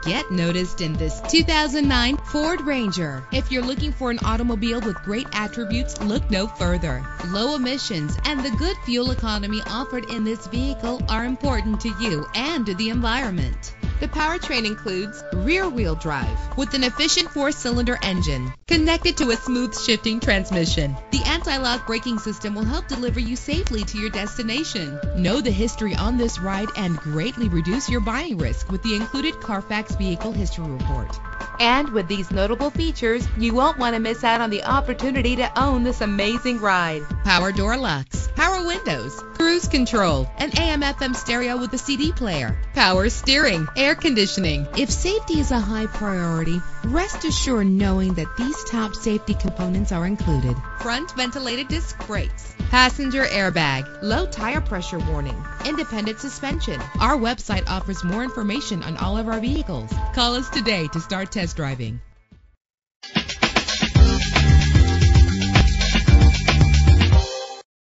Get noticed in this 2009 Ford Ranger. If you're looking for an automobile with great attributes, look no further. Low emissions and the good fuel economy offered in this vehicle are important to you and to the environment. The powertrain includes rear-wheel drive with an efficient 4-cylinder engine connected to a smooth shifting transmission. The anti-lock braking system will help deliver you safely to your destination. Know the history on this ride and greatly reduce your buying risk with the included Carfax Vehicle History Report. And with these notable features, you won't want to miss out on the opportunity to own this amazing ride. Power door locks, power windows, cruise control, an AM/FM stereo with a CD player, power steering, air conditioning. If safety is a high priority, rest assured knowing that these top safety components are included. Front ventilated disc brakes, passenger airbag, low tire pressure warning, independent suspension. Our website offers more information on all of our vehicles. Call us today to start test driving.